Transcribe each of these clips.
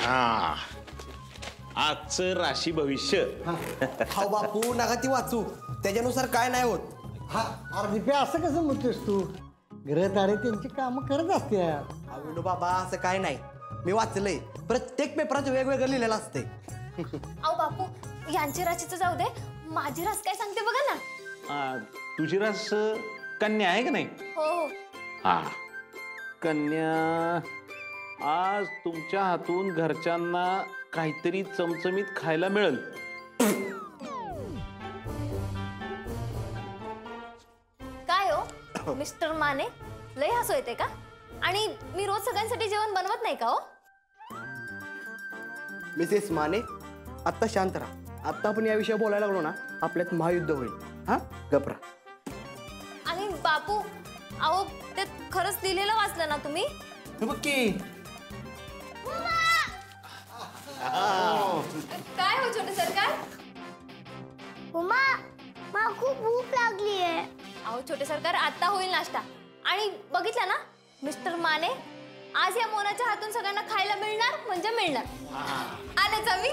हा आजचं राशी भविष्य. हा बापू नका ती वाचू, त्याच्यानुसार काय नाही होत. हा अरे दिप्या असं कसं म्हणतोस तू? ग्रहतारे त्यांची कामं करत असते. विनू बाबा असं काय नाही, मी वाचलंय. प्रत्येक पेपरात वेगवेगळं लिहिलेलं असते. अहो बापू, यांची राशीचं जाऊ दे, माझी रास काय सांगते बघा ना. तुझी रास कन्या आहे का नाही? हो. हा कन्या, आज तुमच्या हातून घरच्यांना काहीतरी चमचमीत खायला मिळेल. काय हो मिस्टर माने, लय हसू येते का? आणि मी रोज सगळ्यांसाठी जेवण बनवत नाही का हो? मिसेस माने आत्ता शांत राहा. आत्ता आपण या विषयी बोलायला लागलो ना, आपल्यात महायुद्ध होईल. हा गपरा. आणि बापू, अहो ते खरंच लिहिलेलं वाचलं ना तुम्ही? बघ की. काय हो छोटे सरकार? उमा, मला खूप भूक लागली आहे. अहो छोटे सरकार, आता होईल नाश्ता. आणि बघितलं ना मिस्टर माने, आज या मोनाच्या हातून सगळ्यांना खायला मिळणार म्हणजे मिळणार. आलेच आम्ही.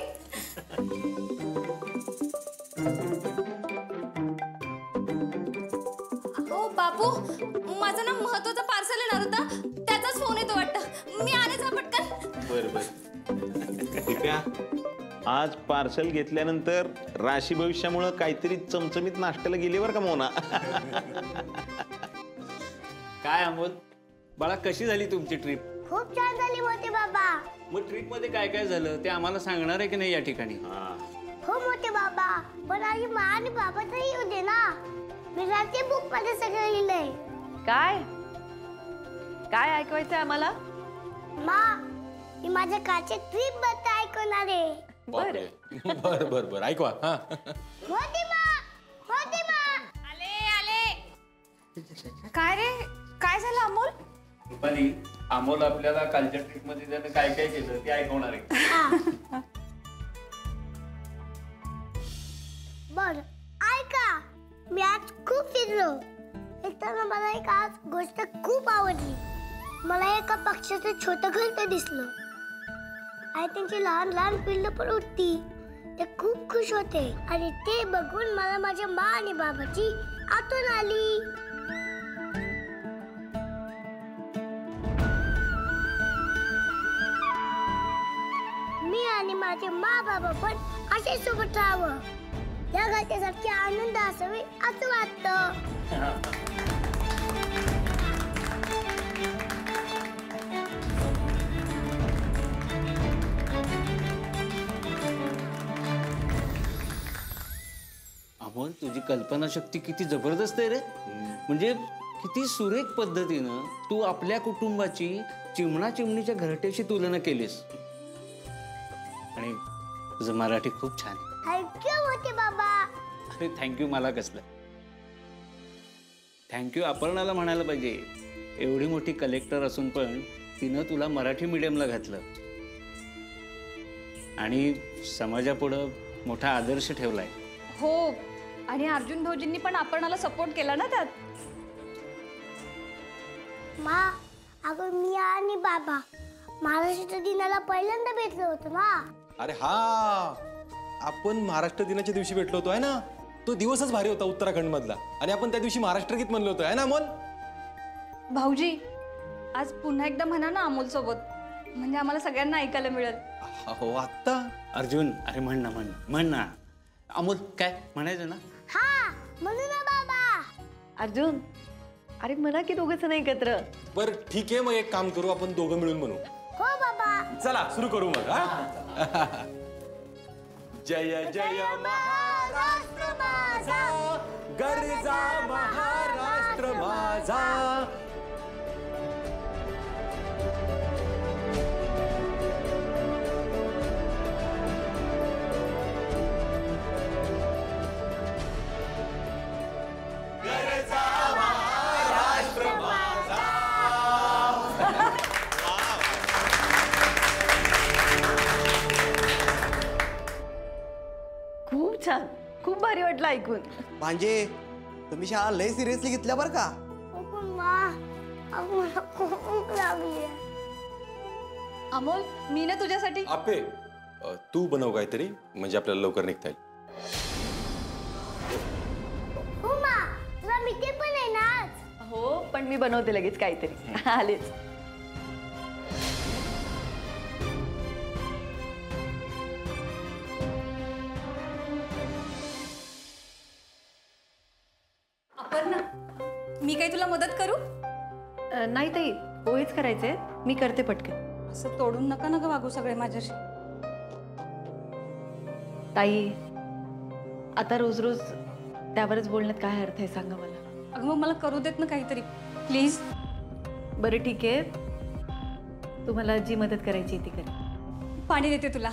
हो बापू, माझं ना महत्वाचं पार्सल येणार होता, त्याचाच फोन येतो वाटतं. मी आलेच हा पटकन. दिप्या, आज पार्सल घेतल्यानंतर राशी भविष्यामुळे काहीतरी चमचमीत नाश्त्याला गेली बरं का मोना. काय अमोल बाळा, कशी झाली तुमची ट्रिप? खूप छान झाली मोठे बाबा. मग ट्रिप मध्ये काय काय झालं ते आम्हाला सांगणार आहे की नाही या ठिकाणी? हो मोठे बाबा, पण आधी मा आणि बाबा तरी येऊ दे ना. मी रात्री बुक मध्ये सगळं लिहिलंय. काय काय ऐकवायचंय आम्हाला? मा, मी माझ्या कारच्या ट्रिप बद्दल ऐकवणार आहे. बर बर बर ऐकवा. हा मोठी मा, मोठी मा. आले. काय रे, काय झालं अमोल? रुपाली, अमोल आपल्याला कालच्या ट्रिप मध्ये त्यानं काय काय केलं ते ऐकवणार आहे. बर ऐका, मी आज खूप फिरलो. एकतर मला एक आज गोष्ट खूप आवडली. मला एका पक्ष्याचं छोटं घर दिसलं आणि त्यांची लहान लहान पिल्लं पण होती. ते खूप खुश होते आणि ते बघून मला माझ्या मा आणि बाबाची आठवण आली. मी आणि माझे मा बाबा पण असे सोबत राहावं, या घरच्यासारखी आनंद असावे असं वाटतं. अमोल, तुझी कल्पनाशक्ती किती जबरदस्त आहे रे. म्हणजे किती सुरेख पद्धतीनं तू आपल्या कुटुंबाची चिमणा चिमणीच्या घरट्याशी तुलना केलीस. आणि तुझं मराठी खूप छान आहे. थँक्यू मोठे बाबा. अरे थँक्यू मला कसलं. थँक्यू अपर्णाला म्हणायला पाहिजे. एवढी मोठी कलेक्टर असून पण तिनं तुला मराठी मीडियमला घातलं आणि समाजापुढं मोठा आदर्श ठेवलाय. हो, आणि अर्जुन भाऊजींनी पण अपर्णाला सपोर्ट केला ना त्यात. मा, अगं मी आणि बाबा महाराष्ट्र दिनाला पहिल्यांदा भेटलो होतो ना. अरे हा, आपण महाराष्ट्र दिनाच्या दिवशी भेटलो होतो आहे ना. तो दिवसच भारी होता उत्तराखंड मधला. आणि आपण त्या दिवशी महाराष्ट्र गीत म्हणलो होतो आहे ना अमोल. भाऊजी, आज पुन्हा एकदा म्हणा ना अमोल सोबत, म्हणजे आम्हाला सगळ्यांना ऐकायला मिळेल. हो आत्ता. अर्जुन, अरे म्हण ना. अमोल काय म्हणायचं ना? हा म्हणू ना बाबा. अर्जुन, अरे म्हणा की दोघंच नाही एकत्र. बर ठीक आहे, मग एक काम करू, आपण दोघं मिळून म्हणू. हो बाबा. चला सुरू करू मग. हा जय जय महाराष्ट्र माझा, गरजा महाराष्ट्र माझा. खूप छान, खूप भारी वाटलं ऐकून. म्हणजे तुम्ही शाळा लय सिरियसली घेतल्या बरं का. हो पण मा, अगं मला खूप भूक लागली आहे. अमोल मी ना तुझ्यासाठी आपे तू बनव काहीतरी म्हणजे आपल्याला लवकर निघता येईल. उमा तुला मिठी पण आहे ना आज. हो पण मी बनवते लगेच काहीतरी. आलेच. अपर्णा मी काही तुला मदत करू? नाही ताई पोहेच करायचे मी करते पटकन. असं तोडून नका नका वागू सगळे माझ्याशी. ताई आता रोज रोज त्यावरच बोलण्यात काय अर्थ आहे सांगा मला. अगं मग मला करू देत ना काहीतरी प्लीज. बरं ठीक आहे तुम्हाला जी मदत करायची ती कर. पाणी देते तुला.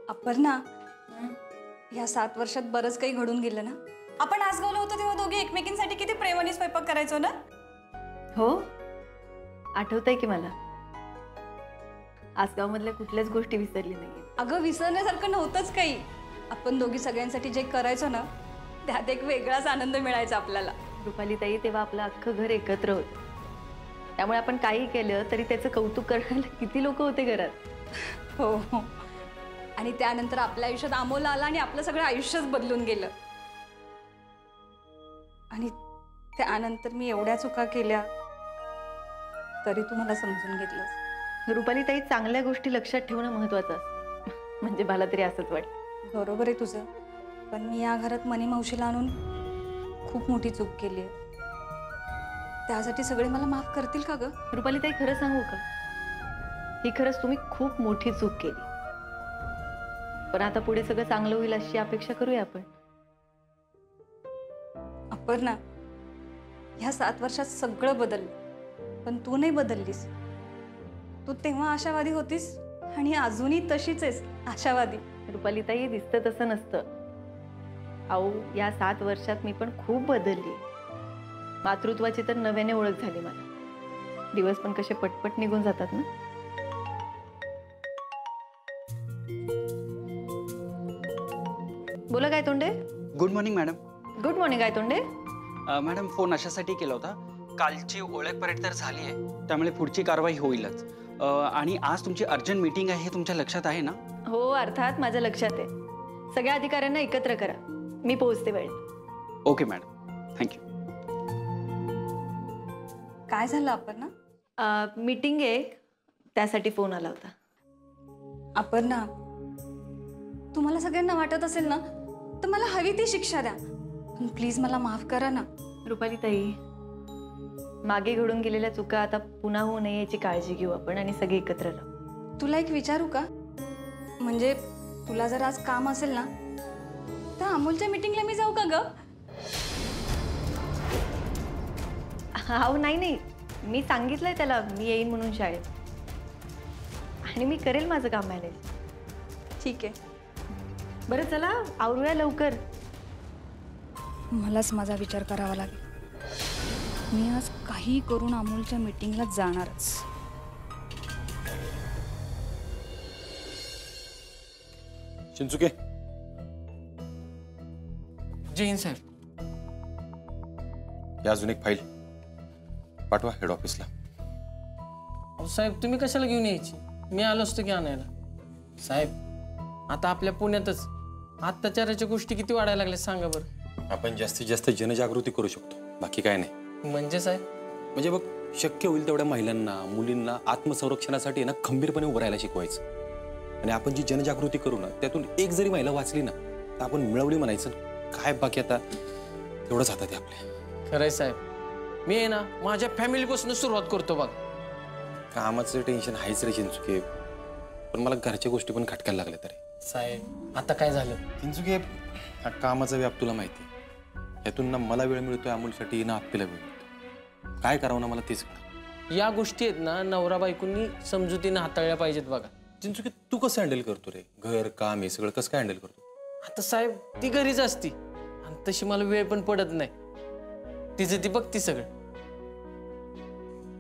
अपर्णा या 7 वर्षात बरंच काही घडून गेलं ना. आपण आसगावला होतो तेव्हा दोघे एकमेकींसाठी किती प्रेमाने स्वयंपाक करायचो ना. हो आठवतंय की मला. आसगाव मधल्या कुठल्याच गोष्टी विसरली नाही. अगं विसरण्यासारखं नव्हतंच काही. आपण दोघी सगळ्यांसाठी जे करायचो ना त्यात एक वेगळाच आनंद मिळायचा आपल्याला. रुपाली ताई तेव्हा आपलं अख्खं घर एकत्र होतं त्यामुळे आपण काही केलं तरी त्याचं कौतुक करायला किती लोक होते घरात. हो हो. आणि त्यानंतर आपल्या आयुष्यात अमोल आला आणि आपलं सगळं आयुष्यच बदलून गेलं. आणि त्यानंतर मी एवढ्या चुका केल्या तरी तू मला समजून घेतलंस. रुपाली ताई चांगल्या गोष्टी लक्षात ठेवणं महत्वाचं असतं. म्हणजे मला तरी असंच वाटतं. बरोबर आहे तुझं. पण मी या घरात मनी मावशीला आणून खूप मोठी चूक केली आहे. त्यासाठी सगळे मला माफ करतील का ग? रुपाली ताई खरं सांगू का ही खरंच तुम्ही खूप मोठी चूक केली. पण आता पुढे सगळं चांगलं होईल अशी अपेक्षा करूया आपण. अपर्णा ह्या 7 वर्षात सगळं बदललं पण तू नाही बदललीस. तू तेव्हा आशावादी होतीस आणि अजूनही तशीच आहेस आशावादी. रुपाली ताई दिसतं तसं नसतं. अहो या 7 वर्षात मी पण खूप बदलली. मातृत्वाची तर नव्याने ओळख झाली मला. दिवस पण कसे पटपट निघून जातात ना. बोला काय तोंडे. Good morning madam. Good morning काय तोंडे. मॅडम फोन अशासाठी केला होता कालची ओळख परेड तर झाली आहे त्यामुळे पुढची कारवाई होईलच. आणि आज तुमची अर्जंट मीटिंग आहे हे तुमच्या लक्षात आहे ना? हो अर्थात माझ्या लक्षात आहे. सगळ्या अधिकाऱ्यांना एकत्र करा. मी पोहोचते वेळेत. Okay madam thank you. काय झालं अपर्णा? मीटिंग आहे त्यासाठी फोन आला होता. अपर्णा तुम्हाला सगळ्यांना वाटत असेल ना तर मला हवी ती शिक्षा द्या पण प्लीज मला माफ करा ना. रुपाली ताई मागे घडून गेलेल्या चुका आता पुन्हा होऊ नये याची काळजी घेऊ आपण आणि सगळे एकत्र राहू. तुला एक विचारू का? म्हणजे तुला जर आज काम असेल ना तर अमोलच्या मीटिंगला मी जाऊ का ग? अहो नाही नाही मी सांगितलंय त्याला मी येईन म्हणून शाळेत आणि मी करेल माझं काम मॅनेज. ठीक आहे. बरं चला आवरूया लवकर. मलाच माझा विचार करावा लागेल. मी आज काही करून अमोलच्या मीटिंगला जाणारच. चिंचुके जय हिंद साहेब. या अजून एक फाईल पाठवा हेड ऑफिसला. अहो साहेब तुम्ही कशाला घेऊन यायची? मी आलो असतो की आणायला. साहेब आता आपल्या पुण्यातच अत्याचाराच्या गोष्टी किती वाढायला लागल्या सांगा बरं. आपण जास्तीत जास्त जनजागृती करू शकतो बाकी काय नाही. म्हणजे साहेब म्हणजे बघ शक्य होईल तेवढ्या महिलांना मुलींना आत्मसंरक्षणासाठी ना खंबीरपणे उभं राहायला शिकवायचं. आणि आपण जी जनजागृती करू ना त्यातून एक जरी महिला वाचली ना तर आपण मिळवली म्हणायचं. काय बाकी आता तेवढंच हातात आहे आपल्या. खरंय साहेब. मी आहे ना माझ्या फॅमिलीपासून सुरुवात करतो बघ. कामाचं टेन्शन आहेच रे चिंचुके पण मला घरच्या गोष्टी पण खटकायला लागल्या तरी. साहेब आता काय झालं? चिंचुके हा कामाचा व्याप तुला माहिती आहे. यातून ना मला वेळ मिळतोय अमोलसाठी ना आपल्याला वेळ मिळतो. काय करावं ना मला तेच कळतं. या गोष्टी आहेत ना नवरा बायकोंनी समजुतीने हाताळल्या पाहिजेत बघा. चिंचुके तू कसं हँडल करतो रे? घर काम हे सगळं कसं काय हँडल करतो? आता साहेब ती घरीच असती आणि तशी मला वेळ पण पडत नाही. तिचं ती बघती सगळं.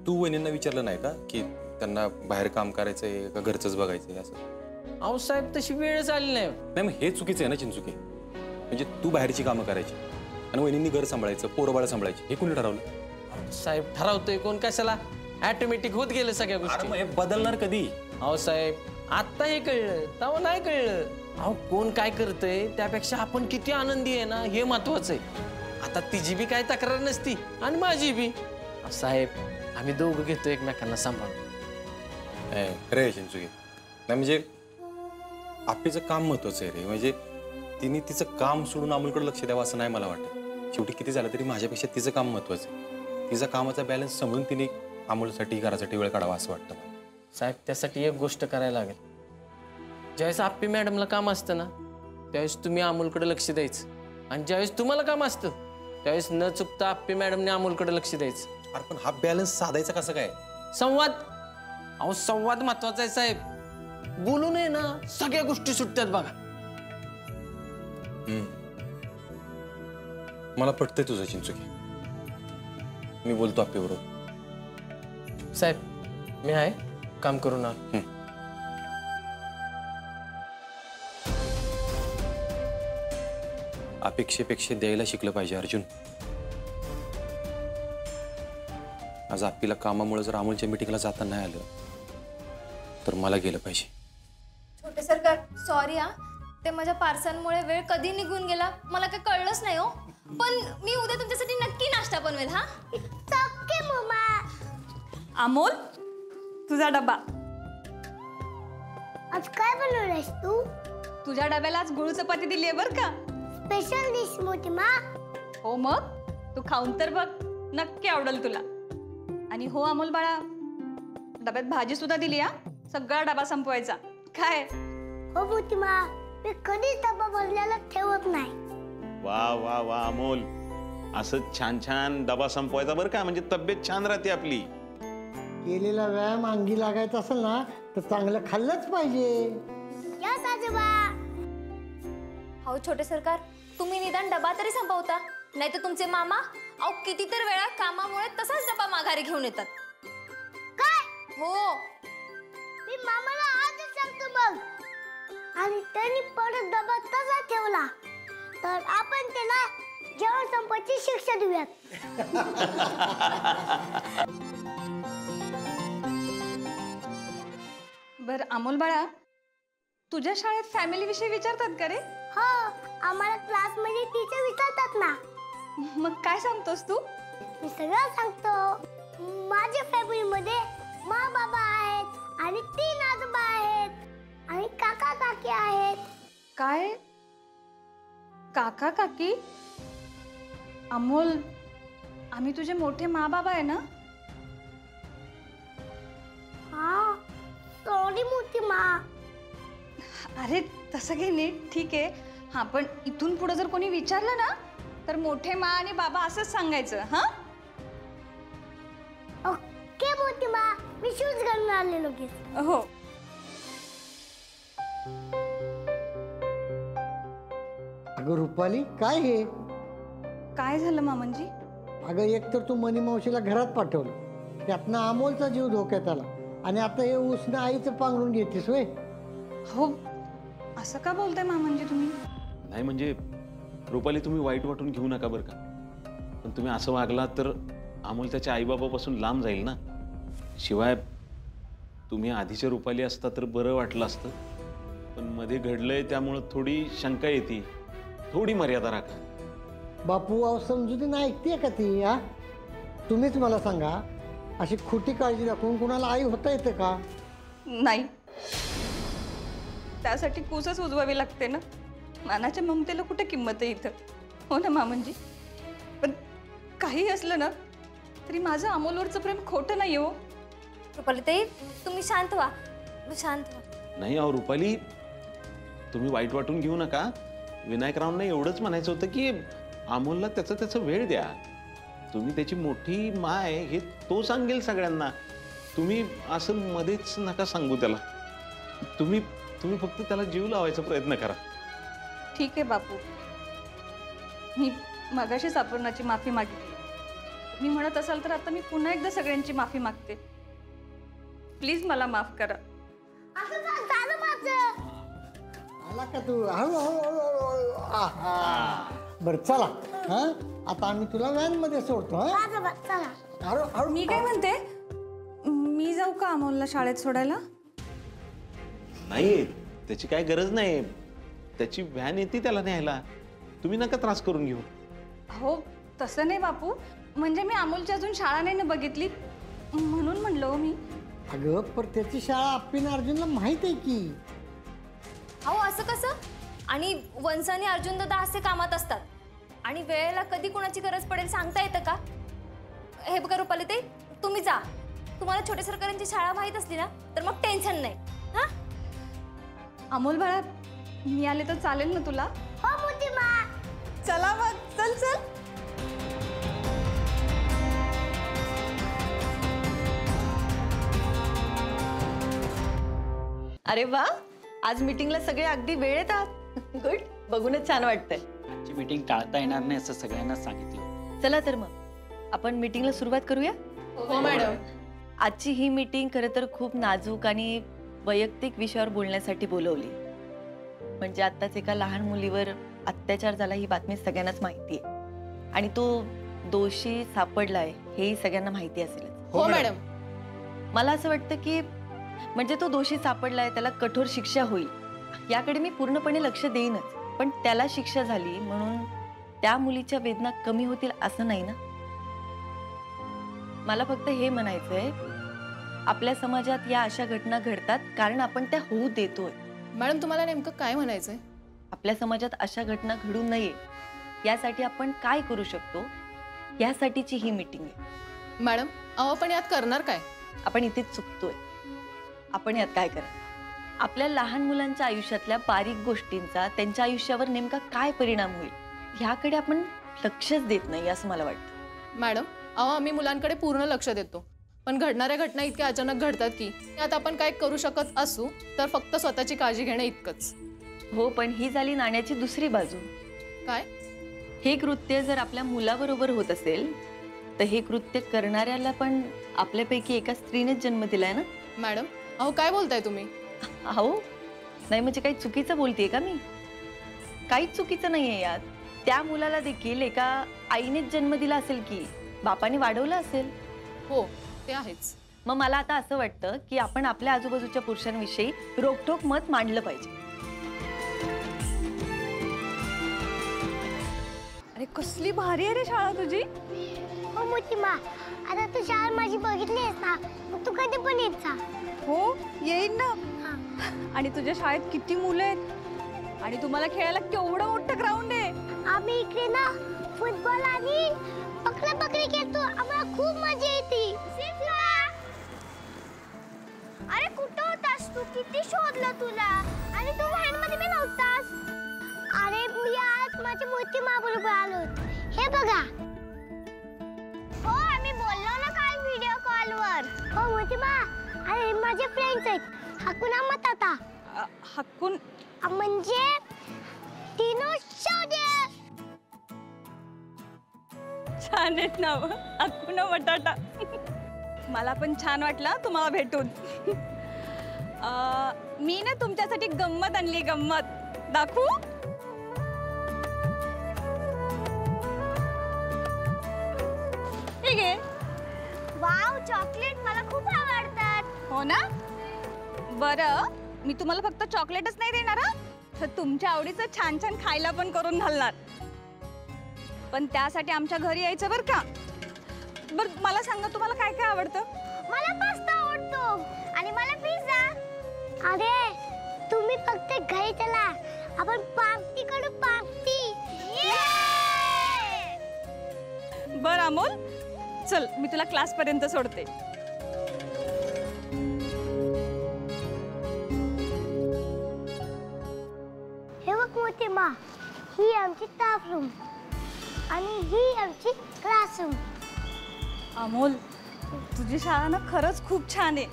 तू वहिनींना विचारलं नाही का की त्यांना बाहेर काम करायचंय का घरचंच बघायचंय असं? अहो साहेब तशी वेळच आली नाही. नाही मग हे चुकीचं आहे ना चिंचुके. म्हणजे तू बाहेरची कामं करायची आणि वहिनींनी घर सांभाळायचं, पोरबाळ सांभाळायची, हे कोणी ठरवलं? साहेब ठरवतोय कोण कशाला, ऑटोमॅटिक होत गेलं सगळ्या अरे गोष्टी. मग हे बदलणार कधी? अहो साहेब आता हे कळलं, तेव्हा नाही कळलं. अहो कोण काय करतंय त्यापेक्षा आपण किती आनंदी आहे ना हे महत्वाचं आहे. आता तिची बी काय तक्रार नसती आणि माझी बी. साहेब आम्ही दोघं घेतो एकमेकांना सांभाळून. खरे चिंचुके नाही म्हणजे आपलीचं काम महत्वाचं आहे रे. म्हणजे तिने तिचं काम सोडून अमोलकडे लक्ष द्यावं असं नाही मला वाटत. शेवटी किती झालं तरी माझ्यापेक्षा तिचं काम महत्वाचं आहे. तिचा कामाचा बॅलन्स समजून तिने अमोलसाठी घरासाठी वेळ काढावा असं वाटतं मला. साहेब त्यासाठी एक गोष्ट करायला लागेल. ज्यावेळेस आप्पी मॅडमला काम असतं ना त्यावेळेस तुम्ही अमोलकडे लक्ष द्यायचं, आणि ज्यावेळेस तुम्हाला काम असतं त्यावेळेस न चुकता आप्पी मॅडमने अमोलकडे लक्ष द्यायचं. अरे पण हा बॅलन्स साधायचा कसं काय? संवाद. अहो संवाद महत्वाचा आहे साहेब. बोलू नये ना सगळ्या गोष्टी सुटतात बघा. मला पटतंय तुझं चिंचुके. मी बोलतो आप्पी बरोबर. साहेब मी आहे, काम करून आलो. अपेक्षेपेक्षा द्यायला शिकलं पाहिजे अर्जुन. आज आप्पीला कामामुळे जर अमोलच्या मीटिंगला जाता नाही आलं तर मला गेलं पाहिजे. छोटे सरकार सॉरी हा, ते माझ्या पार्सलमुळे वेळ कधी निघून गेला मला काही कळलंच नाही हो. पण मी उद्या तुमच्यासाठी नक्की नाश्ता बनवेल हा. Okay mamma. अमोल तुझा डबा. आज काय बनवलंयस तू? तुझ्या डब्याला आज गुळ चपाती दिली आहे बरं का. स्पेशल डिश मोठी मा. हो मग तू खाऊन तर बघ, नक्की आवडेल तुला. आणि हो अमोल बाळा, डब्यात भाजी सुद्धा दिली हा, सगळा डबा संपवायचा काय. हो मोठी मा, मी कधीच डबा भरलेला ठेवत नाही. वा वा वा अमोल, असं छान छान डबा संपवायचा बरं का, म्हणजे तब्येत छान राहते आपली. केलेला व्यायाम अंगी लागायचा असेल ना तर चांगलं खाल्लंच पाहिजे. यस आजोबा. हो छोटे सरकार, तुम्ही निदान डबा तरी संपवता, नाही तर तुमचे मामा अहो कितीतर वेळा कामामुळे तसाच डबा माघारी घेऊन येतात. काय? हो. मी मामाला आजच सांगतो मग. आणि त्यांनी परत डबा तसा ठेवला तर आपण त्याला जेवण संपवायची शिक्षा देऊयात. बर अमोल बाळा, तुझ्या शाळेत फॅमिली विषयी विचारतात का रे? हो, आम्हाला क्लासमध्ये टीचर विचारतात ना. मग काय सांगतोस तू? मी सगळं सांगतो. माझ्या फॅमिलीमध्ये मा बाबा आहेत आणि 3 आजोबा आहेत आणि काका काकी आहेत. काय? काका काकी? अमोल, आम्ही तुझे मोठे मा बाबा आहे ना? हा, सॉरी मोठी मा. अरे तसं काही नाही, ठीक आहे. हा पण इथून पुढे जर कोणी विचारलं ना तर मोठे मा आणि बाबा असंच सांगायचं. हा ओके मोठी मा, मी शूज घालून आले लगेच. हो. अगं रुपाली, काय हे? काय झालं मामनजी? अगं एक तर तू मनी मावशीला घरात पाठवलं, त्यातनं अमोलचा जीव धोक्यात आला, आणि आता हे उसनं आईचं पांघरून घेतेस होय? हो, असं का बोलताय मामनजी तुम्ही? नाही म्हणजे रुपाली तुम्ही वाईट वाटून घेऊ नका बरं का, पण तुम्ही असं वागलात तर अमोल त्याच्या आईबाबापासून लांब जाईल ना. शिवाय तुम्ही आधीच्या रुपाली असता तर बरं वाटलं असतं, पण मध्ये घडलंय त्यामुळं थोडी शंका येते. थोडी मर्यादा राखा. बापू अहो समजुतीनं ऐकते का ती? हा, तुम्हीच मला सांगा, अशी खोटी काळजी दाखवून कुणाला आई होता येते का? नाही, त्यासाठी कुसच उजवावी लागते ना. मानाच्या ममतेला कुठे किंमत आहे इथं? हो ना मामनजी? पण काही असलं ना तरी माझं अमोलवरचं प्रेम खोटं नाही हो. रुपालीताई तुम्ही शांत व्हा, शांत व्हा. नाही अहो रुपाली, तुम्ही वाईट वाटून घेऊ नका. विनायकरावांना एवढंच म्हणायचं होतं की अमोलला त्याचा वेळ द्या. तुम्ही त्याची मोठी माय हे तो सांगेल सगळ्यांना. तुम्ही असं मध्येच नका सांगू त्याला. तुम्ही फक्त त्याला जीव लावायचा प्रयत्न करा. ठीक आहे बापू, मी मगाशीच अपर्णाची माफी मागितली. मी म्हणत असाल तर आता मी पुन्हा एकदा सगळ्यांची माफी मागते. प्लीज मला माफ करा. असं झालं माझं. आला का तू? हळू हळू हळू हळू. आहा. बरं चला हा आता आम्ही तुला व्हॅन मध्ये सोडतो हा आजोबा चला. हळू हळू मी काय म्हणते मी जाऊ का अमोलला शाळेत सोडायला? नाही, त्याची काय गरज नाही. त्याची व्हॅन येते त्याला न्यायला. तुम्ही नका त्रास करून घेऊ. हो तसं नाही बापू, म्हणजे मी अमोलची अजून शाळा नाही ना बघितली म्हणून म्हणलो मी. अगं पण त्याची शाळा आप्पीन अर्जुनला माहित आहे की. अहो असं कसं? आणि वंस आणि अर्जुन दादा असे कामात असतात आणि वेळेला कधी कोणाची गरज पडेल सांगता येतं का? हे बघा रुपाली ताई, तुम्ही जा. तुम्हाला छोट्या सरकारांची शाळा माहीत असली ना तर मग टेन्शन नाही. हा अमोल बाळा, मी आले तर चालेल ना तुला? हो मोठी मा. चला मग, चल चल. अरे वा, आज मीटिंगला सगळे अगदी वेळेत आहात. गुड, बघूनच छान वाटतंय. आजची मीटिंग टाळता येणार नाही असं सगळ्यांना सांगितलं. चला तर मग आपण मीटिंगला सुरुवात करूया. हो मॅडम. आजची ही मीटिंग खरं तर खूप नाजूक आणि वैयक्तिक विषयावर बोलण्यासाठी बोलवली. म्हणजे आत्ताच एका लहान मुलीवर अत्याचार झाला ही बातमी सगळ्यांनाच माहिती आहे आणि तो दोषी सापडलाय हेही सगळ्यांना माहिती असेल. हो मॅडम. मला असं वाटतं की म्हणजे तो दोषी सापडलाय त्याला कठोर शिक्षा होईल याकडे मी पूर्णपणे लक्ष देईनच. पण त्याला शिक्षा झाली म्हणून त्या मुलीच्या वेदना कमी होतील असं नाही ना. मला फक्त हे म्हणायचंय, आपल्या समाजात या अशा घटना घडतात कारण आपण त्या होऊ देतोय. मॅडम तुम्हाला नेमकं काय म्हणायचंय? आपल्या समाजात अशा घटना घडू नये यासाठी आपण काय करू शकतो यासाठीची ही मीटिंग आहे. मॅडम आपण यात करणार काय? आपण इथेच चुकतोय. आपण यात काय करा, आपल्या लहान मुलांच्या आयुष्यातल्या बारीक गोष्टींचा त्यांच्या आयुष्यावर नेमका काय परिणाम होईल ह्याकडे आपण लक्षच देत नाही असं मला वाटतं. मॅडम आम्ही मुलांकडे पूर्ण लक्ष देतो, पण घडणाऱ्या घटना इतक्या अचानक घडतात की यात आपण काय करू शकत असू तर फक्त स्वतःची काळजी घेणे इतकंच. हो, पण ही झाली नाण्याची दुसरी बाजू. काय? हे कृत्य जर आपल्या मुलाबरोबर होत असेल तर हे कृत्य करणाऱ्याला पण आपल्यापैकी एका स्त्रीनेच जन्म दिलाय ना. मॅडम काय बोलताय तुम्ही? अहो नाही, म्हणजे काही चुकीचं बोलतेय का मी? काहीच चुकीचं नाहीये यात. त्या मुलाला देखील एका आईनेच जन्म दिला असेल की, बापाने वाढवलं असेल. हो ते आहेच. मग मला आता असं वाटतं की आपण आपल्या आजूबाजूच्या पुरुषांविषयी रोखठोक मत मांडलं पाहिजे. अरे कसली भारी आहे रे शाळा तुझी. हो मोठी मा, आता तू शाळा माझी बघितली आहेस ना, मग तू कधी पण येत जा. हो येईन ना. आणि तुझ्या शाळेत किती मुलं आहेत आणि तुम्हाला खेळायला केवढं मोठं ग्राउंड आहे. आम्ही इकडे ना फुटबॉल आणि पकडापकडी खेळतो. आम्हाला खूप मजा येते. अरे कुठं होतास तू? किती शोधलं तुला. आणि तू व्हॅन मध्ये पण नव्हतास. अरे मी आज माझी मोठी मा बरोबर आलो. हे बघा. हो आम्ही बोललो ना काल व्हिडिओ कॉलवर. हो मोठी मा, अरे माझे फ्रेंड्स आहेत. हक्कून मतता. हक्कून म्हणजे तीनो शौर्य. छान आहेत नाव, हक्कून बटाटा. मला पण छान वाटलं तुम्हाला भेटून. मी ना तुमच्यासाठी गंमत आणली. गंमत दाखवू? ठीक आहे. वाव, चॉकलेट मला खूप आवडतात. हो ना. बरं मी तुम्हाला फक्त चॉकलेटच नाही देणार तर तुमच्या आवडीचं छान छान खायला पण करून घालणार. पण त्यासाठी आमच्या घरी यायचं बरं का. बरं मला सांगा तुम्हाला काय काय आवडतं? मला पास्ता आवडतो आणि मला पिझ्झा. अरे तुम्ही फक्त घरी चला, आपण पार्टी करू. पार्टी. बरं अमोल, चल मी तुला क्लास पर्यंत सोडते. हे बघ मोठी मा, ही आमची स्टाफ रूम आणि ही आमची क्लासरूम. अमोल तुझी शाळा ना खरंच खूप छान आहे.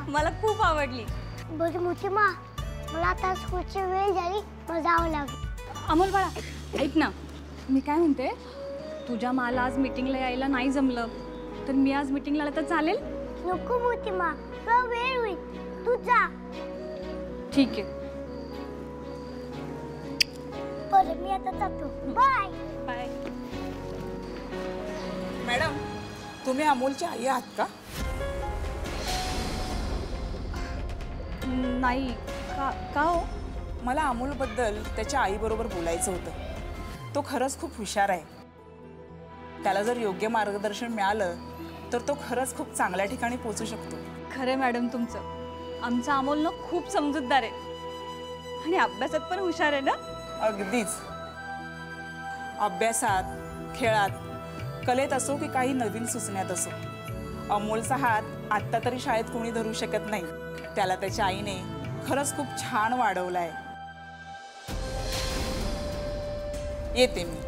मला खूप आवडली. बरं मोठी मा, मला आता स्कूलची वेळ झाली, मला जावं लागेल. अमोल बाळा ऐक ना, मी काय म्हणते, तुझ्या मला आज मीटिंगला यायला नाही जमलं तर मी आज मीटिंगला आलं तर चालेल? नको मोठी मा, तुला वेळ होईल. तू जा. ठीक आहे. बरं मी आता जातो. बाय. बाय. मॅडम, तुम्ही अमोलची आई आहात का? नाही. का हो? मला अमोलबद्दल त्याच्या आईबरोबर बोलायचं होतं. तो खरंच खूप हुशार आहे. त्याला जर योग्य मार्गदर्शन मिळालं तर तो खरंच खूप चांगल्या ठिकाणी पोहोचू शकतो. खरं मॅडम तुमचं. आमचा अमोल ना खूप समजूतदार आहे आणि अभ्यासात पण हुशार आहे ना. अगदीच. अभ्यासात, खेळात, कलेत असो की काही नवीन सुचण्यात असो, अमोलचा हात आत्ता तरी शाळेत कोणी धरू शकत नाही. त्याला त्याच्या आईने खरंच खूप छान वाढवलं आहे. येते मी.